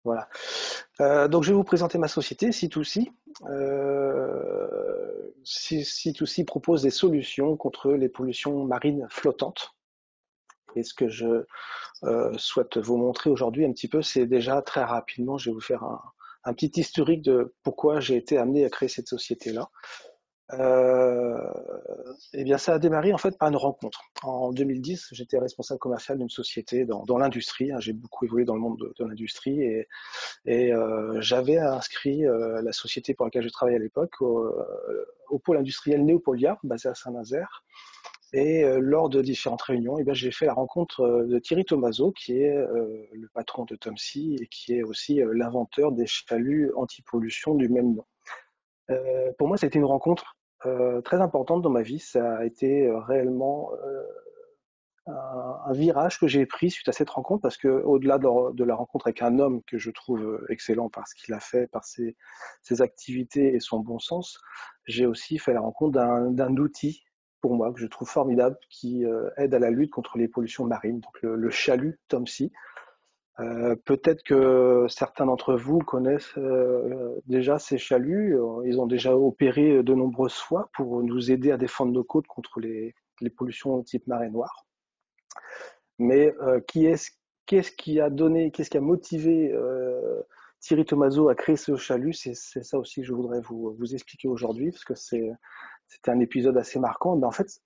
Voilà. Donc je vais vous présenter ma société, C2C. C2C propose des solutions contre les pollutions marines flottantes. Et ce que je souhaite vous montrer aujourd'hui un petit peu, c'est déjà très rapidement, je vais vous faire un petit historique de pourquoi j'ai été amené à créer cette société-là. Euh, eh bien, ça a démarré en fait par une rencontre. En 2010, j'étais responsable commercial d'une société dans l'industrie, hein. J'ai beaucoup évolué dans le monde de l'industrie et j'avais inscrit la société pour laquelle je travaillais à l'époque au pôle industriel Néopolia, basé à Saint-Nazaire. Et lors de différentes réunions, eh bien, j'ai fait la rencontre de Thierry Tomaso, qui est le patron de Tomcy et qui est aussi l'inventeur des chaluts anti-pollution du même nom. Pour moi, ça a été une rencontre très importante dans ma vie. Ça a été réellement un virage que j'ai pris suite à cette rencontre, parce que au-delà de la rencontre avec un homme que je trouve excellent par ce qu'il a fait, par ses activités et son bon sens, j'ai aussi fait la rencontre d'un outil pour moi que je trouve formidable, qui aide à la lutte contre les pollutions marines, donc le chalut Tomcy. Peut-être que certains d'entre vous connaissent déjà ces chaluts. Ils ont déjà opéré de nombreuses fois pour nous aider à défendre nos côtes contre les pollutions type marée noire. Mais qu'est-ce qui a donné, qu'est-ce qui a motivé Thierry Tomaso à créer ce chalut? C'est ça aussi que je voudrais vous expliquer aujourd'hui, parce que c'était un épisode assez marquant. Mais en fait,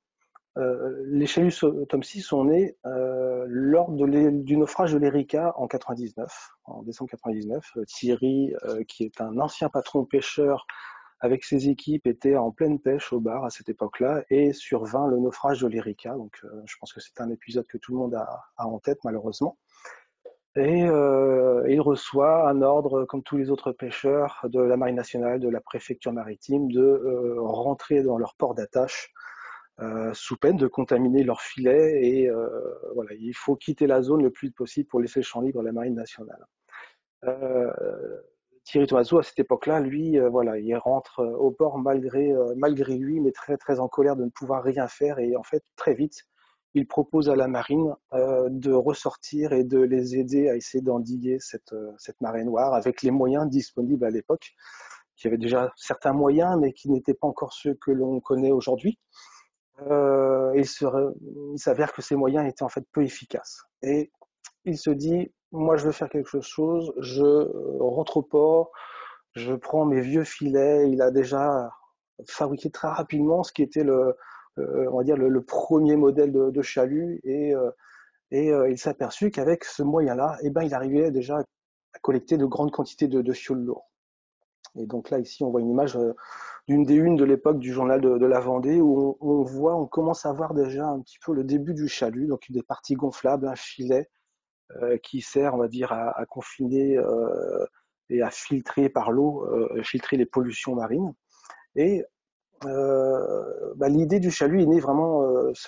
les chaluts Tomcy sont nés lors du naufrage de l'Erika en 99, en décembre 99. Thierry, qui est un ancien patron pêcheur, avec ses équipes, était en pleine pêche au bar à cette époque-là et survint le naufrage de l'Erika. Donc, je pense que c'est un épisode que tout le monde a en tête, malheureusement. Et il reçoit un ordre, comme tous les autres pêcheurs, de la Marine nationale, de la préfecture maritime, de rentrer dans leur port d'attache sous peine de contaminer leur filet. Et voilà, il faut quitter la zone le plus vite possible pour laisser le champ libre à la Marine nationale. Euh, Thierry Tomaso, à cette époque-là, lui, voilà, il rentre au port malgré lui, mais très, très en colère de ne pouvoir rien faire. Et en fait, très vite, il propose à la marine de ressortir et de les aider à essayer d'endiguer cette marée noire avec les moyens disponibles à l'époque, qui avaient déjà certains moyens, mais qui n'étaient pas encore ceux que l'on connaît aujourd'hui. Il s'avère que ces moyens étaient en fait peu efficaces. Et il se dit, moi je veux faire quelque chose, je rentre au port, je prends mes vieux filets. Il a déjà fabriqué très rapidement ce qui était on va dire le premier modèle de chalut, et il s'est aperçu qu'avec ce moyen-là, eh ben, il arrivait déjà à collecter de grandes quantités de fioul lourd. Et donc là, ici, on voit une image d'une des unes de l'époque du journal de la Vendée, où on commence à voir déjà un petit peu le début du chalut, donc des parties gonflables, un filet qui sert, on va dire, à confiner et à filtrer par l'eau, filtrer les pollutions marines. Et l'idée du chalut est née vraiment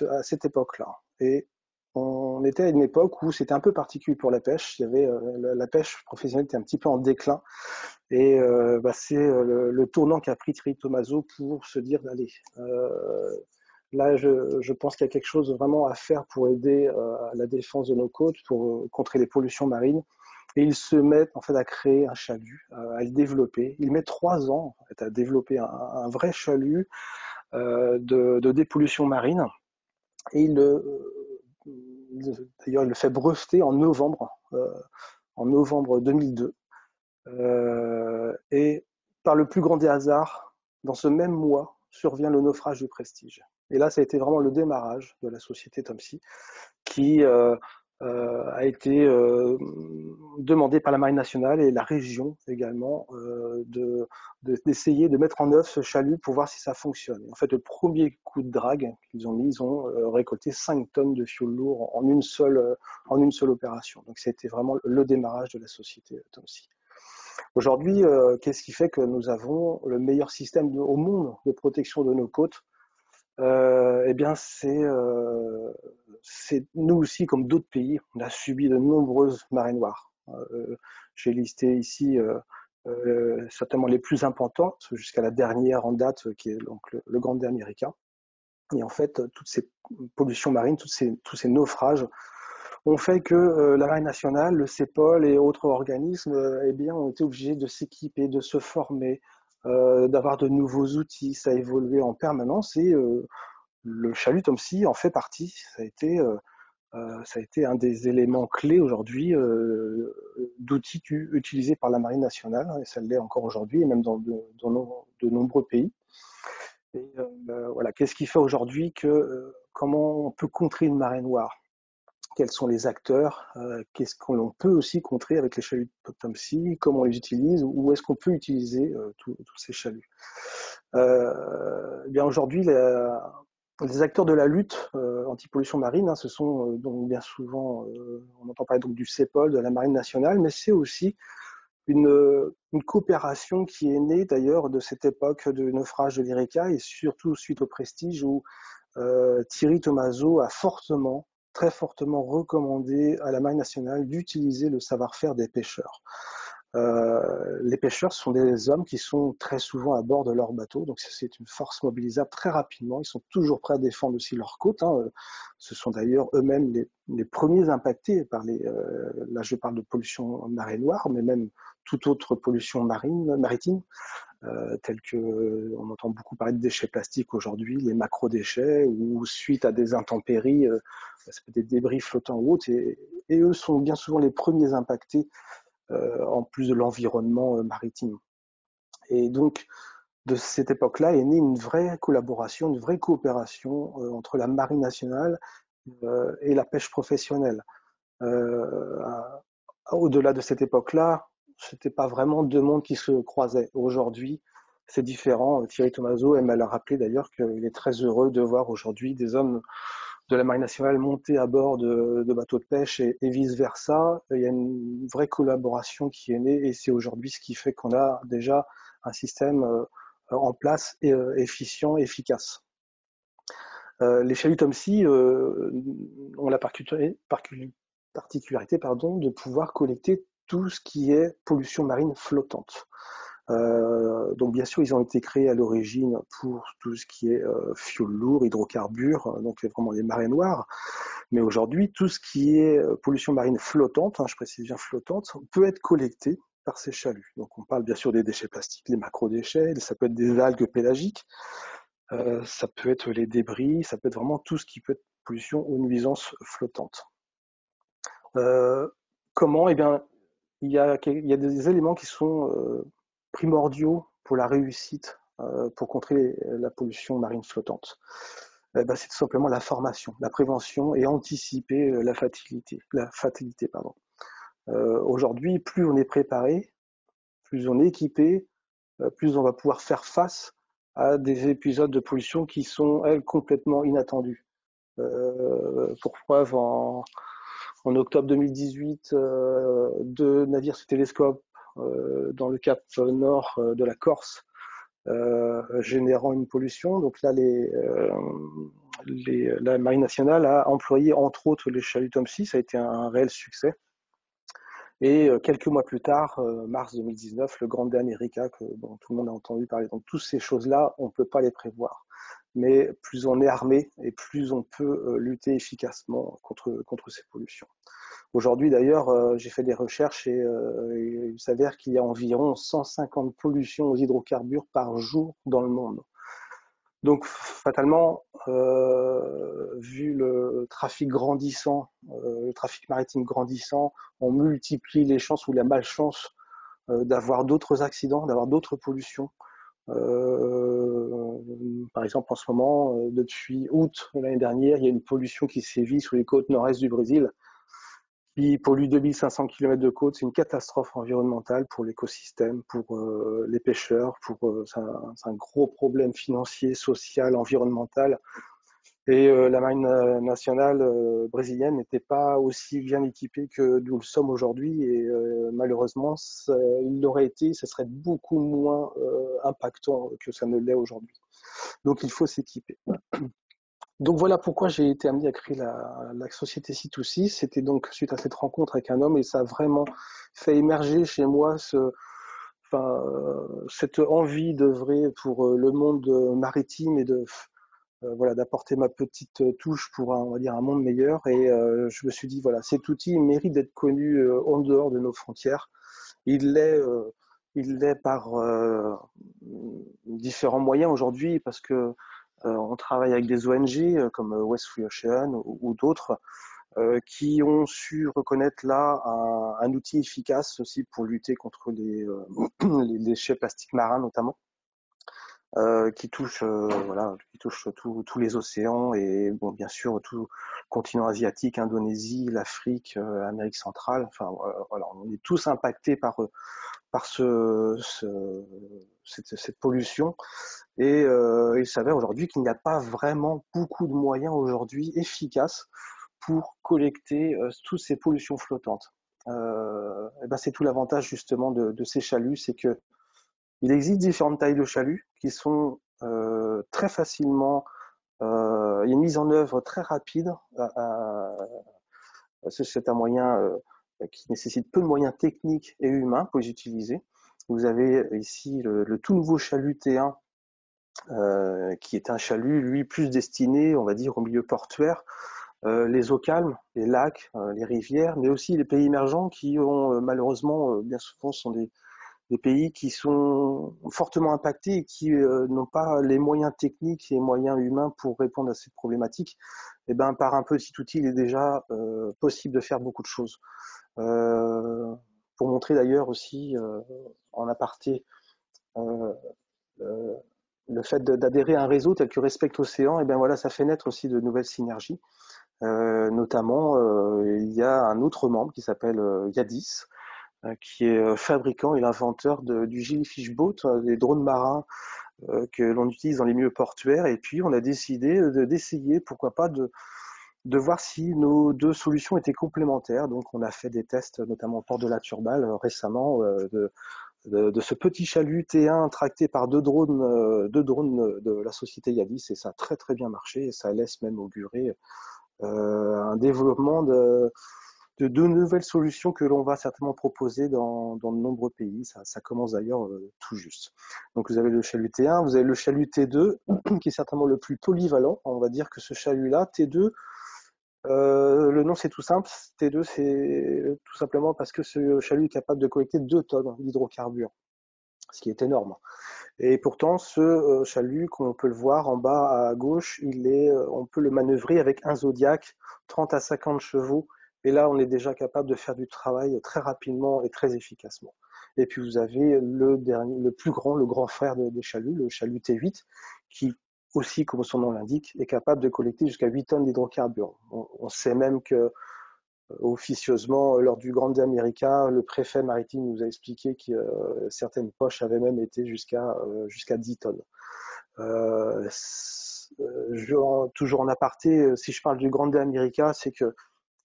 à cette époque-là. Et on était à une époque où c'était un peu particulier pour la pêche. Il y avait la pêche professionnelle était un petit peu en déclin, et c'est le tournant qu'a pris Thierry Tomaso pour se dire, allez, là je pense qu'il y a quelque chose vraiment à faire pour aider à la défense de nos côtes, pour contrer les pollutions marines. Et ils se mettent en fait à créer un chalut, à le développer. Ils mettent 3 ans en fait, à développer un vrai chalut de dépollution marine. Et d'ailleurs, il le fait breveter en novembre 2002. Et par le plus grand des hasards, dans ce même mois, survient le naufrage du Prestige. Et là, ça a été vraiment le démarrage de la société Tomcy, qui a été demandé par la Marine nationale et la région également d'essayer de mettre en œuvre ce chalut pour voir si ça fonctionne. Et en fait, le premier coup de drague qu'ils ont mis, ils ont récolté 5 tonnes de fioul lourd en une seule opération. Donc, c'était vraiment le démarrage de la société Tomcy. Aujourd'hui, qu'est-ce qui fait que nous avons le meilleur système au monde de protection de nos côtes? Eh bien, c'est nous aussi, comme d'autres pays, on a subi de nombreuses marées noires. J'ai listé ici certainement les plus importantes, jusqu'à la dernière en date, qui est donc le Grande Américain. Et en fait, toutes ces pollutions marines, tous ces naufrages ont fait que la Marine nationale, le CEPOL et autres organismes eh bien, ont été obligés de s'équiper, de se former, d'avoir de nouveaux outils. Ça a évolué en permanence et le chalut Tomsy en fait partie. Ça a été un des éléments clés aujourd'hui d'outils utilisés par la Marine nationale, et ça l'est encore aujourd'hui, et même de nombreux pays. Et voilà, qu'est-ce qui fait aujourd'hui comment on peut contrer une marée noire? Quels sont les acteurs? Qu'est-ce qu'on peut aussi contrer avec les chaluts Tomsy? Comment on les utilise? Où est-ce qu'on peut utiliser tous ces chaluts? Bien aujourd'hui, les acteurs de la lutte anti-pollution marine, ce sont donc bien souvent, on entend parler donc du CEPOL, de la Marine nationale, mais c'est aussi une coopération qui est née d'ailleurs de cette époque de naufrage de l'Erika et surtout suite au Prestige où Thierry Tomaso a très fortement recommandé à la Marine nationale d'utiliser le savoir-faire des pêcheurs. Les pêcheurs sont des hommes qui sont très souvent à bord de leur bateau, donc c'est une force mobilisable très rapidement. Ils sont toujours prêts à défendre aussi leurs côtes. Ce sont d'ailleurs eux-mêmes les premiers impactés par là je parle de pollution marée noire, mais même toute autre pollution maritime, telle que on entend beaucoup parler de déchets plastiques aujourd'hui, les macro-déchets, ou suite à des intempéries, ça peut être des débris flottants ou autres, et eux sont bien souvent les premiers impactés en plus de l'environnement maritime. Et donc, de cette époque-là est née une vraie collaboration, une vraie coopération entre la Marine nationale et la pêche professionnelle. Au-delà de cette époque-là, c'était pas vraiment deux mondes qui se croisaient. Aujourd'hui, c'est différent. Thierry Tomaso aime à le rappeler d'ailleurs qu'il est très heureux de voir aujourd'hui des hommes de la Marine nationale monter à bord de bateaux de pêche et vice-versa. Il y a une vraie collaboration qui est née et c'est aujourd'hui ce qui fait qu'on a déjà un système en place et efficient, efficace. Les chaluts Tomsy ont la particularité de pouvoir collecter tout ce qui est pollution marine flottante. Donc bien sûr, ils ont été créés à l'origine pour tout ce qui est fioul lourd, hydrocarbures, donc vraiment les marées noires. Mais aujourd'hui, tout ce qui est pollution marine flottante, je précise bien flottante, peut être collecté par ces chaluts. Donc on parle bien sûr des déchets plastiques, les macro-déchets, ça peut être des algues pélagiques, ça peut être les débris, ça peut être vraiment tout ce qui peut être pollution ou nuisance flottante. Comment? Eh bien, il y a des éléments qui sont primordiaux pour la réussite, pour contrer la pollution marine flottante. C'est tout simplement la formation, la prévention et anticiper la fatalité. Aujourd'hui, plus on est préparé, plus on est équipé, plus on va pouvoir faire face à des épisodes de pollution qui sont, elles, complètement inattendus. Pour preuve, en octobre 2018, deux navires sous télescope dans le cap nord de la Corse, générant une pollution. Donc là, la Marine nationale a employé entre autres les chaluts Tomsy, ça a été un réel succès. Et quelques mois plus tard, mars 2019, le Grande Erika, dont tout le monde a entendu parler. Donc toutes ces choses-là, on ne peut pas les prévoir. Mais plus on est armé et plus on peut lutter efficacement contre ces pollutions. Aujourd'hui d'ailleurs, j'ai fait des recherches et il s'avère qu'il y a environ 150 pollutions aux hydrocarbures par jour dans le monde. Donc fatalement, vu le trafic grandissant, le trafic maritime grandissant, on multiplie les chances ou la malchance d'avoir d'autres accidents, d'avoir d'autres pollutions. Par exemple, en ce moment, depuis août de l'année dernière, il y a une pollution qui sévit sur les côtes nord-est du Brésil, qui pollue 2500 km de côte. C'est une catastrophe environnementale pour l'écosystème, pour les pêcheurs, c'est un gros problème financier, social, environnemental. Et la Marine nationale brésilienne n'était pas aussi bien équipée que nous le sommes aujourd'hui. Et malheureusement, il l'aurait été, ce serait beaucoup moins impactant que ça ne l'est aujourd'hui. Donc il faut s'équiper. Donc voilà pourquoi j'ai été amené à créer la société C2C. C'était donc suite à cette rencontre avec un homme et ça a vraiment fait émerger chez moi cette envie d'œuvrer pour le monde maritime et voilà, d'apporter ma petite touche pour on va dire un monde meilleur. Et je me suis dit voilà, cet outil mérite d'être connu en dehors de nos frontières. Il l'est, il l'est par différents moyens aujourd'hui parce que on travaille avec des ONG comme West Free Ocean ou d'autres qui ont su reconnaître là un outil efficace aussi pour lutter contre les déchets plastiques marins notamment. Qui touche voilà, qui touche tous les océans et bon bien sûr tout le continent asiatique, Indonésie, l'Afrique, Amérique centrale. Enfin voilà, on est tous impactés par cette pollution et il s'avère aujourd'hui qu'il n'y a pas vraiment beaucoup de moyens aujourd'hui efficaces pour collecter toutes ces pollutions flottantes. Et ben c'est tout l'avantage justement de ces chaluts, c'est que il existe différentes tailles de chaluts qui sont très facilement, il y a une mise en œuvre très rapide. C'est un moyen qui nécessite peu de moyens techniques et humains pour les utiliser. Vous avez ici le tout nouveau chalut T1, qui est un chalut, lui, plus destiné, on va dire, au milieu portuaire, les eaux calmes, les lacs, les rivières, mais aussi les pays émergents qui ont malheureusement, bien souvent, sont des pays qui sont fortement impactés et qui n'ont pas les moyens techniques et les moyens humains pour répondre à cette problématique. Et ben, par un petit outil, il est déjà possible de faire beaucoup de choses. Pour montrer d'ailleurs aussi en aparté euh, euh, le fait d'adhérer à un réseau tel que Respect Océan, et ben voilà, ça fait naître aussi de nouvelles synergies. Notamment, il y a un autre membre qui s'appelle Yadis, qui est fabricant et l'inventeur du Jellyfish Boat, des drones marins que l'on utilise dans les milieux portuaires. Et puis, on a décidé d'essayer, pourquoi pas, de voir si nos deux solutions étaient complémentaires. Donc, on a fait des tests, notamment au port de la Turballe récemment, de ce petit chalut T1 tracté par deux drones de la société Yadis, et ça a très très bien marché, et ça laisse même augurer un développement de nouvelles solutions que l'on va certainement proposer dans de nombreux pays. Ça commence d'ailleurs tout juste. Donc vous avez le chalut T1, vous avez le chalut T2, qui est certainement le plus polyvalent. On va dire que ce chalut-là, T2, le nom c'est tout simple. T2, c'est tout simplement parce que ce chalut est capable de collecter 2 tonnes d'hydrocarbures, ce qui est énorme. Et pourtant, ce chalut, comme on peut le voir en bas à gauche, on peut le manœuvrer avec un Zodiac, 30 à 50 chevaux. Et là, on est déjà capable de faire du travail très rapidement et très efficacement. Et puis, vous avez le plus grand, le grand frère des chaluts, le chalut T8, qui aussi, comme son nom l'indique, est capable de collecter jusqu'à 8 tonnes d'hydrocarbures. On sait même que officieusement, lors du Grande America, le préfet maritime nous a expliqué que certaines poches avaient même été jusqu'à 10 tonnes. Toujours en aparté, si je parle du Grande America, c'est que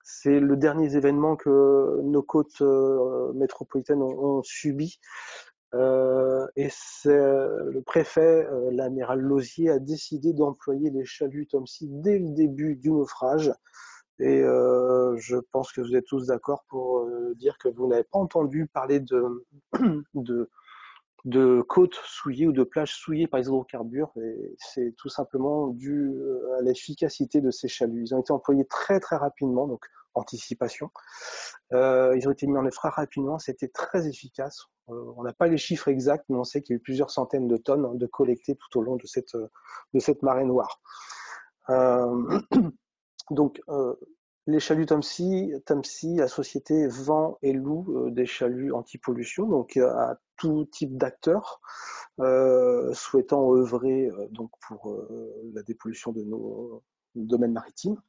c'est le dernier événement que nos côtes métropolitaines ont subi. Et le préfet, l'amiral Lausier, a décidé d'employer les chaluts Tomsy dès le début du naufrage. Et je pense que vous êtes tous d'accord pour dire que vous n'avez pas entendu parler de, de côtes souillées ou de plages souillées par les hydrocarbures. Et c'est tout simplement dû à l'efficacité de ces chaluts. Ils ont été employés très très rapidement, donc anticipation. Ils ont été mis en œuvre très rapidement, c'était très efficace. On n'a pas les chiffres exacts, mais on sait qu'il y a eu plusieurs centaines de tonnes de collectées tout au long de cette marée noire. Donc, les chaluts Tamsi, la société vend et loue des chaluts anti-pollution, donc à tout type d'acteurs souhaitant œuvrer donc pour la dépollution de nos domaines maritimes.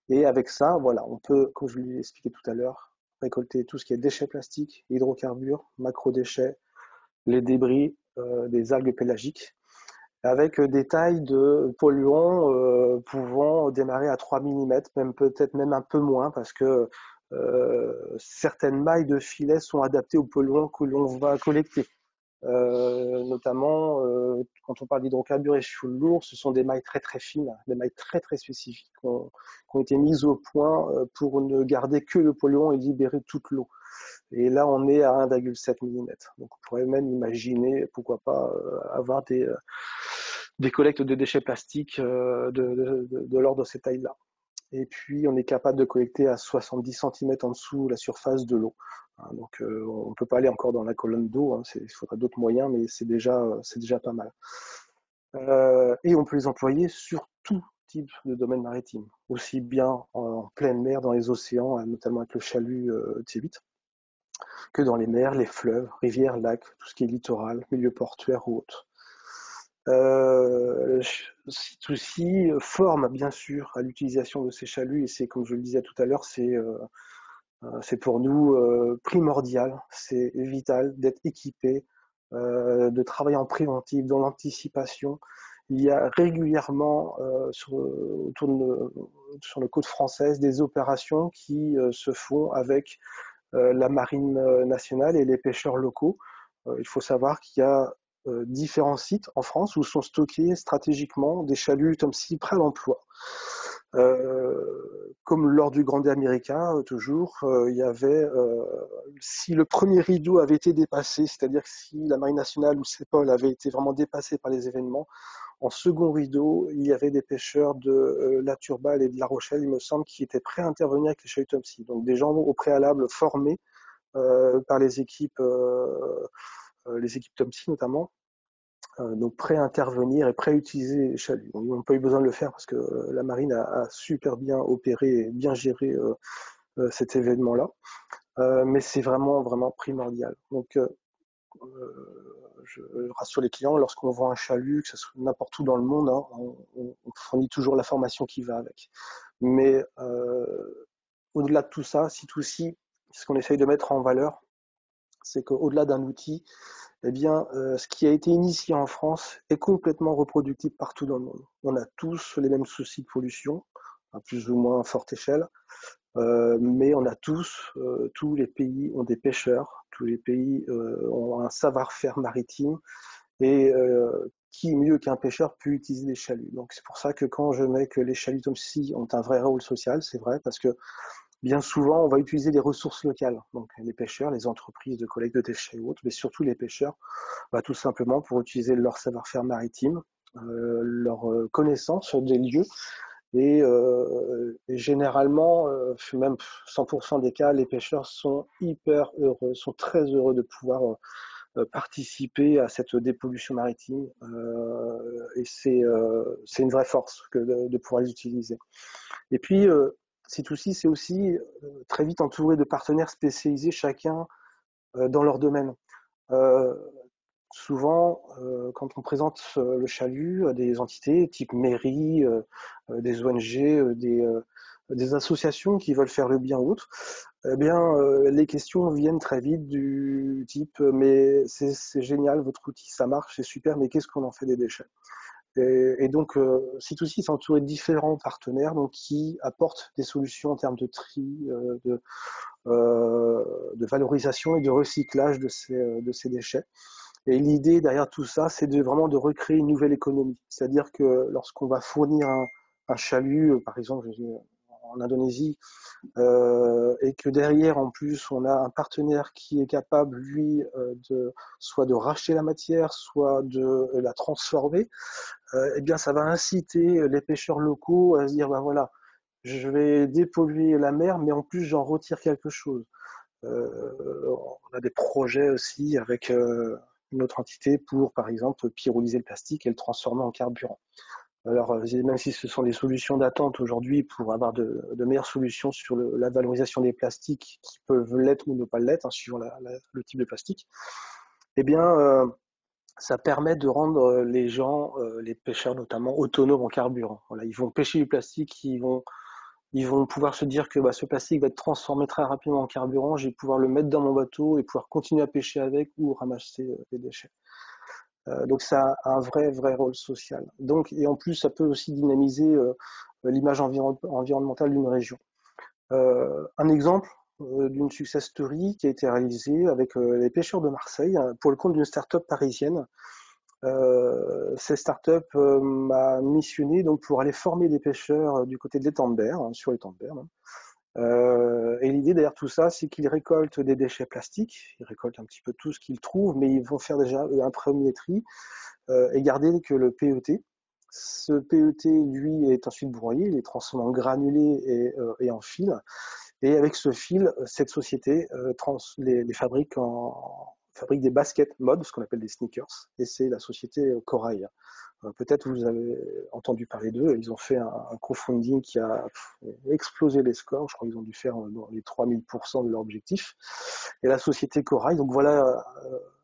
Et avec ça, voilà, on peut, comme je l'ai expliqué tout à l'heure, récolter tout ce qui est déchets plastiques, hydrocarbures, macro-déchets, les débris des algues pélagiques, avec des tailles de polluants pouvant démarrer à 3 mm, même peut-être même un peu moins, parce que certaines mailles de filets sont adaptées aux polluants que l'on va collecter. Notamment, quand on parle d'hydrocarbures et fioul lourd, ce sont des mailles très très fines, des mailles très très spécifiques qui ont été mises au point pour ne garder que le polluant et libérer toute l'eau. Et là, on est à 1,7 mm. Donc, on pourrait même imaginer, pourquoi pas, avoir des collectes de déchets plastiques de l'ordre de cette taille-là. Et puis, on est capable de collecter à 70 centimètres en dessous la surface de l'eau. Donc, on ne peut pas aller encore dans la colonne d'eau, il faudra d'autres moyens, mais c'est déjà pas mal. Et on peut les employer sur tout type de domaine maritime, aussi bien en pleine mer, dans les océans, notamment avec le chalut T8, que dans les mers, les fleuves, rivières, lacs, tout ce qui est littoral, milieu portuaire ou autre. C2C forme bien sûr à l'utilisation de ces chaluts et c'est, comme je le disais tout à l'heure, c'est pour nous primordial, c'est vital d'être équipé, de travailler en préventif, dans l'anticipation. Il y a régulièrement sur nos côtes françaises des opérations qui se font avec la marine nationale et les pêcheurs locaux. Il faut savoir qu'il y a différents sites en France où sont stockés stratégiquement des chaluts comme si prêts à l'emploi. Comme lors du Grande America, toujours, il y avait, si le premier rideau avait été dépassé, c'est-à-dire que si la Marine nationale ou CEPOL avait été vraiment dépassé par les événements, en second rideau, il y avait des pêcheurs de La Turballe et de La Rochelle, il me semble, qui étaient prêts à intervenir avec les chaluts Tomsi. Donc des gens au préalable formés par les équipes Tomsi notamment, donc prêts à intervenir et prêts à utiliser les chaluts. Donc, ils n'ont pas eu besoin de le faire parce que la marine a super bien opéré et bien géré cet événement-là. Mais c'est vraiment, vraiment primordial. Donc, je rassure les clients, lorsqu'on vend un chalut, que ce soit n'importe où dans le monde, on fournit toujours la formation qui va avec. Mais au-delà de tout ça, C2C, ce qu'on essaye de mettre en valeur, c'est qu'au-delà d'un outil, eh bien, ce qui a été initié en France est complètement reproductible partout dans le monde. On a tous les mêmes soucis de pollution, à plus ou moins forte échelle, mais on a tous les pays ont des pêcheurs, tous les pays ont un savoir-faire maritime, et qui mieux qu'un pêcheur peut utiliser des chaluts. Donc c'est pour ça que quand je mets que les chaluts aussi ont un vrai rôle social, c'est vrai, parce que bien souvent, on va utiliser les ressources locales, donc les pêcheurs, les entreprises de collecte de déchets et autres, mais surtout les pêcheurs, tout simplement pour utiliser leur savoir-faire maritime, leur connaissance des lieux, et généralement, même 100% des cas, les pêcheurs sont hyper heureux, sont très heureux de pouvoir participer à cette dépollution maritime, et c'est une vraie force que de pouvoir les utiliser. Et puis, C2C, c'est aussi très vite entouré de partenaires spécialisés, chacun dans leur domaine. Euh, Souvent, quand on présente le chalut à des entités type mairie, des ONG, des associations qui veulent faire le bien ou autre, eh bien, les questions viennent très vite du type mais c'est génial, votre outil, ça marche, c'est super, mais qu'est-ce qu'on en fait des déchets? Et donc, C2C, c'est entouré de différents partenaires donc, qui apportent des solutions en termes de tri, de valorisation et de recyclage de ces déchets. Et l'idée derrière tout ça, c'est vraiment de recréer une nouvelle économie. C'est-à-dire que lorsqu'on va fournir un chalut, par exemple en Indonésie, et que derrière, en plus, on a un partenaire qui est capable, lui, soit de racheter la matière, soit de la transformer, eh bien, ça va inciter les pêcheurs locaux à se dire, voilà, je vais dépolluer la mer, mais en plus, j'en retire quelque chose. On a des projets aussi avec une autre entité pour, par exemple, pyrolyser le plastique et le transformer en carburant. Alors, même si ce sont des solutions d'attente aujourd'hui pour avoir de meilleures solutions sur la valorisation des plastiques qui peuvent l'être ou ne pas l'être, suivant le type de plastique, eh bien, ça permet de rendre les gens, les pêcheurs notamment, autonomes en carburant. Voilà, ils vont pêcher du plastique, ils vont pouvoir se dire que ce plastique va être transformé très rapidement en carburant, je vais pouvoir le mettre dans mon bateau et pouvoir continuer à pêcher avec ou ramasser les déchets. Donc ça a un vrai rôle social. Donc, et en plus, ça peut aussi dynamiser l'image environnementale d'une région. Un exemple d'une success story qui a été réalisée avec les pêcheurs de Marseille pour le compte d'une start-up parisienne. Cette start-up m'a missionné donc pour aller former des pêcheurs du côté de l'étang de Berre, sur l'étang de Berre. Et l'idée derrière tout ça, c'est qu'ils récoltent des déchets plastiques, ils récoltent un petit peu tout ce qu'ils trouvent, mais ils vont faire déjà un premier tri et garder que le PET, Ce PET, lui, est ensuite broyé, il est transformé en granulé et en fil. Et avec ce fil, cette société fabrique des baskets mode, ce qu'on appelle des sneakers, et c'est la société Corail. Peut-être vous avez entendu parler d'eux, ils ont fait un crowdfunding qui a explosé les scores, je crois qu'ils ont dû faire dans les 3000% de leur objectif. Et la société Corail, donc voilà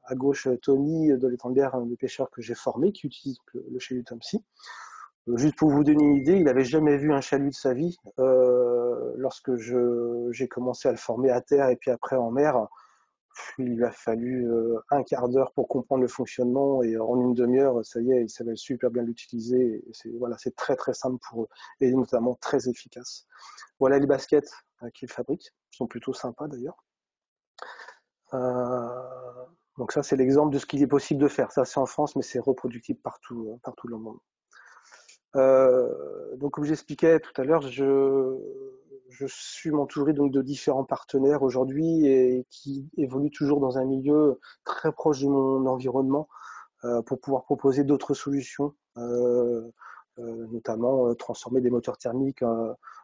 à gauche Tony de l'étendard, un des pêcheurs que j'ai formé, qui utilise le chalut Tomsi. Juste pour vous donner une idée, il n'avait jamais vu un chalut de sa vie. Lorsque j'ai commencé à le former à terre et puis après en mer, il lui a fallu un quart d'heure pour comprendre le fonctionnement et en une demi-heure, ça y est, il savait super bien l'utiliser. C'est très très simple pour eux et notamment très efficace. Voilà les baskets qu'ils fabriquent, ils sont plutôt sympas d'ailleurs. Euh, donc ça c'est l'exemple de ce qu'il est possible de faire. Ça c'est en France, mais c'est reproductible partout dans le monde. Donc comme j'expliquais tout à l'heure, je suis entouré donc de différents partenaires aujourd'hui et qui évoluent toujours dans un milieu très proche de mon environnement pour pouvoir proposer d'autres solutions, notamment transformer des moteurs thermiques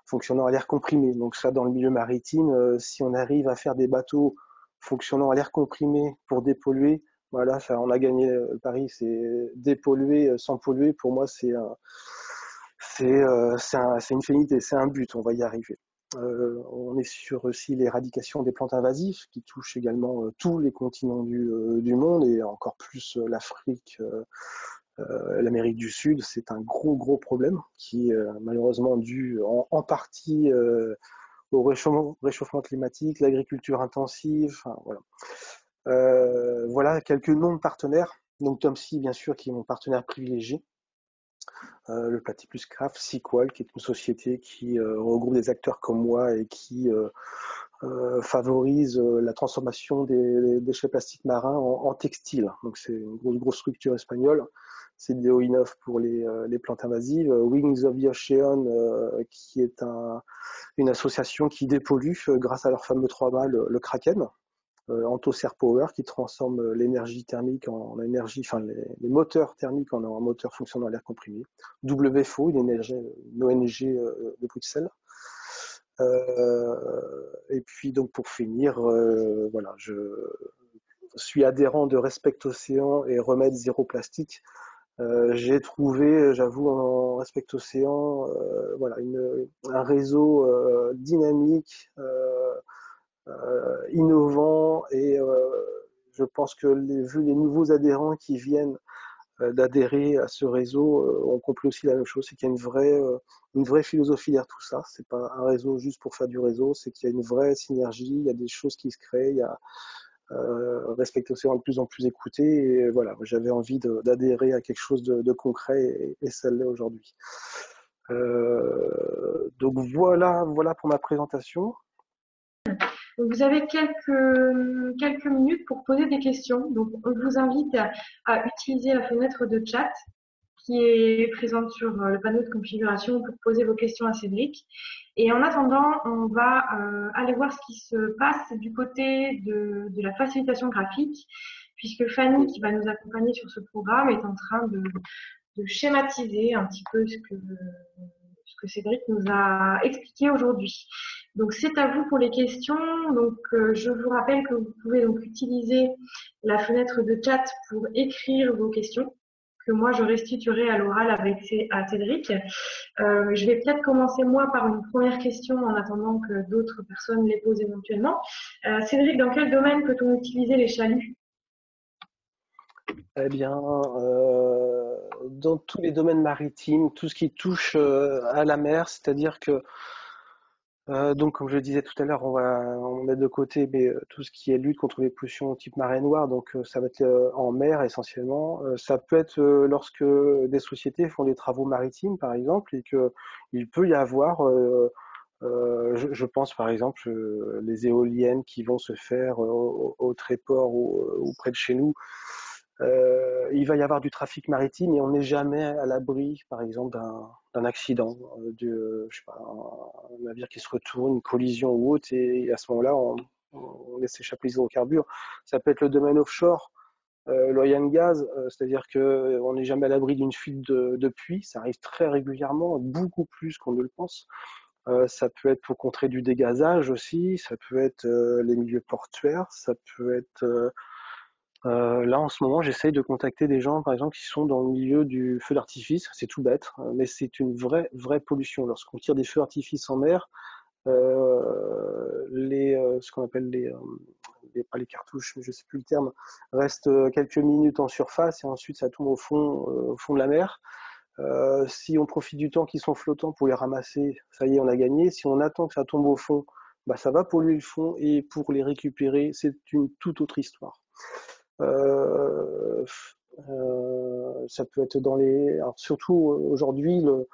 fonctionnant à l'air comprimé. Donc ça, dans le milieu maritime, si on arrive à faire des bateaux fonctionnant à l'air comprimé pour dépolluer, voilà, ça, on a gagné le pari. C'est dépolluer sans polluer. Pour moi, c'est une finalité, c'est un but. On va y arriver. On est sur aussi l'éradication des plantes invasives qui touchent également tous les continents du monde et encore plus l'Afrique, l'Amérique du Sud. C'est un gros problème qui est malheureusement dû en partie au réchauffement climatique, l'agriculture intensive. Enfin, voilà. Voilà quelques noms de partenaires. Donc Tomsi, bien sûr, qui est mon partenaire privilégié. Le Platypus Craft, Sequal, qui est une société qui regroupe des acteurs comme moi et qui favorise la transformation des déchets plastiques marins en textile. Donc c'est une grosse structure espagnole. C'est DO9 pour les plantes invasives. Wings of the Ocean, qui est une association qui dépollue grâce à leur fameux 3 mâts, le Kraken. Antocer Power qui transforme l'énergie thermique en énergie, enfin les moteurs thermiques en moteurs fonctionnant à l'air comprimé. WFO, une ONG de Bruxelles. Et puis donc pour finir, voilà, je suis adhérent de Respect Océan et Remède Zéro Plastique. J'ai trouvé, j'avoue, en Respect Océan, voilà, un réseau dynamique, innovant et je pense que vu les nouveaux adhérents qui viennent d'adhérer à ce réseau, on compris aussi la même chose, c'est qu'il y a une vraie philosophie derrière tout ça. C'est pas un réseau juste pour faire du réseau, c'est qu'il y a une vraie synergie, il y a des choses qui se créent, il y a Respect Océan de plus en plus écouté. Et voilà, j'avais envie d'adhérer à quelque chose de concret et ça l'est aujourd'hui. Donc voilà pour ma présentation. Vous avez quelques minutes pour poser des questions. Donc, on vous invite à utiliser la fenêtre de chat qui est présente sur le panneau de configuration pour poser vos questions à Cédric. Et en attendant, on va aller voir ce qui se passe du côté de la facilitation graphique, puisque Fanny, qui va nous accompagner sur ce programme, est en train de schématiser un petit peu ce que Cédric nous a expliqué aujourd'hui. Donc c'est à vous pour les questions. Donc je vous rappelle que vous pouvez donc utiliser la fenêtre de chat pour écrire vos questions que moi je restituerai à l'oral à Cédric. Je vais peut-être commencer moi par une première question en attendant que d'autres personnes les posent éventuellement. Cédric, dans quel domaine peut-on utiliser les chaluts? Eh bien, dans tous les domaines maritimes, tout ce qui touche à la mer, c'est-à-dire que, donc comme je le disais tout à l'heure, on met de côté mais, tout ce qui est lutte contre les pollutions type marée noire, donc ça va être en mer essentiellement. Ça peut être lorsque des sociétés font des travaux maritimes, par exemple, et que il peut y avoir, je pense par exemple les éoliennes qui vont se faire au Tréport ou près de chez nous. Il va y avoir du trafic maritime et on n'est jamais à l'abri, par exemple, d'un accident, je sais pas, un navire qui se retourne, une collision ou autre, et à ce moment-là, on laisse échapper les hydrocarbures. Ça peut être le domaine offshore. L'oil and gas, c'est-à-dire qu'on n'est jamais à l'abri d'une fuite de pluie, ça arrive très régulièrement, beaucoup plus qu'on ne le pense. Ça peut être pour contrer du dégazage aussi, ça peut être les milieux portuaires, ça peut être là en ce moment j'essaye de contacter des gens par exemple qui sont dans le milieu du feu d'artifice, c'est tout bête, mais c'est une vraie pollution. Lorsqu'on tire des feux d'artifice en mer, ce qu'on appelle pas les cartouches, mais je sais plus le terme, restent quelques minutes en surface et ensuite ça tombe au fond de la mer. Si on profite du temps qu'ils sont flottants pour les ramasser, ça y est, on a gagné. Si on attend que ça tombe au fond, bah, ça va polluer le fond et pour les récupérer, c'est une toute autre histoire. Ça peut être dans les, alors surtout aujourd'hui, on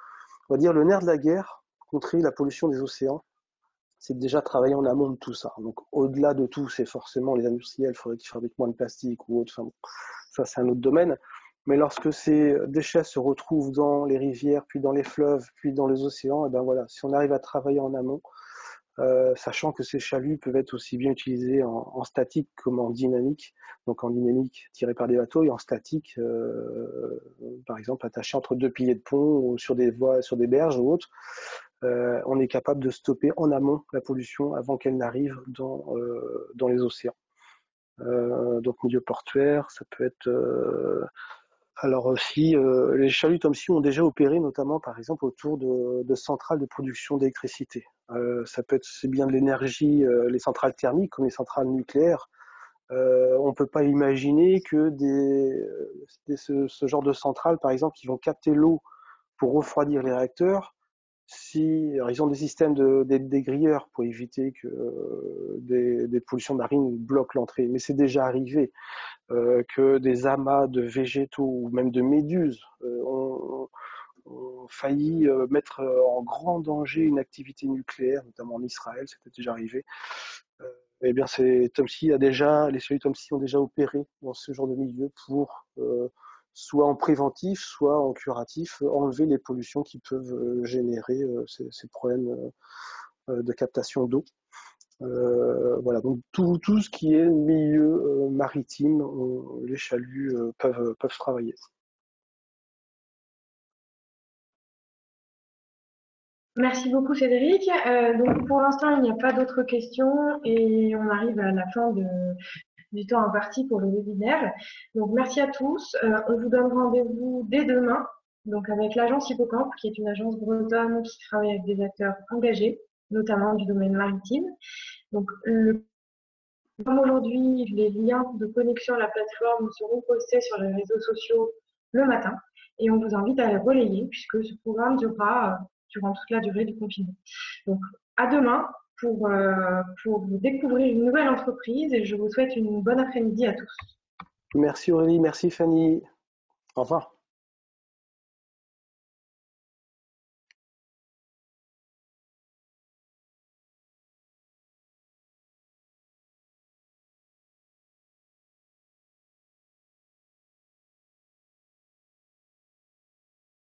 va dire le nerf de la guerre, contrer la pollution des océans, c'est déjà travailler en amont de tout ça. Donc au-delà de tout, c'est forcément les industriels, il faudrait qu'ils fabriquent moins de plastique ou autre. Enfin, bon, ça c'est un autre domaine. Mais lorsque ces déchets se retrouvent dans les rivières, puis dans les fleuves, puis dans les océans, et ben voilà, si on arrive à travailler en amont, sachant que ces chaluts peuvent être aussi bien utilisés en statique comme en dynamique, donc en dynamique tiré par des bateaux et en statique, par exemple attaché entre deux piliers de pont ou sur des voies, sur des berges ou autres, on est capable de stopper en amont la pollution avant qu'elle n'arrive dans les océans. Donc milieu portuaire, ça peut être alors aussi, les chaluts comme ci ont déjà opéré notamment par exemple autour de centrales de production d'électricité. Ça peut être c'est bien de l'énergie, les centrales thermiques comme les centrales nucléaires. On ne peut pas imaginer que ce genre de centrales, par exemple, qui vont capter l'eau pour refroidir les réacteurs, si alors ils ont des systèmes des grilleurs pour éviter que des pollutions marines bloquent l'entrée, mais c'est déjà arrivé que des amas de végétaux ou même de méduses ont failli mettre en grand danger une activité nucléaire, notamment en Israël, c'était déjà arrivé. Eh bien, les cellules Tomsi ont déjà opéré dans ce genre de milieu pour soit en préventif, soit en curatif, enlever les pollutions qui peuvent générer ces problèmes de captation d'eau. Voilà, donc tout ce qui est milieu maritime, les chaluts peuvent travailler. Merci beaucoup Cédric. Donc pour l'instant, il n'y a pas d'autres questions et on arrive à la fin du temps imparti pour le webinaire. Donc merci à tous. On vous donne rendez-vous dès demain, donc avec l'agence Hippocampe, qui est une agence bretonne qui travaille avec des acteurs engagés, notamment du domaine maritime. Donc comme aujourd'hui, les liens de connexion à la plateforme seront postés sur les réseaux sociaux le matin et on vous invite à les relayer puisque ce programme durera durant toute la durée du confinement. Donc à demain pour découvrir une nouvelle entreprise et je vous souhaite une bonne après-midi à tous. Merci Aurélie, merci Fanny. Au revoir.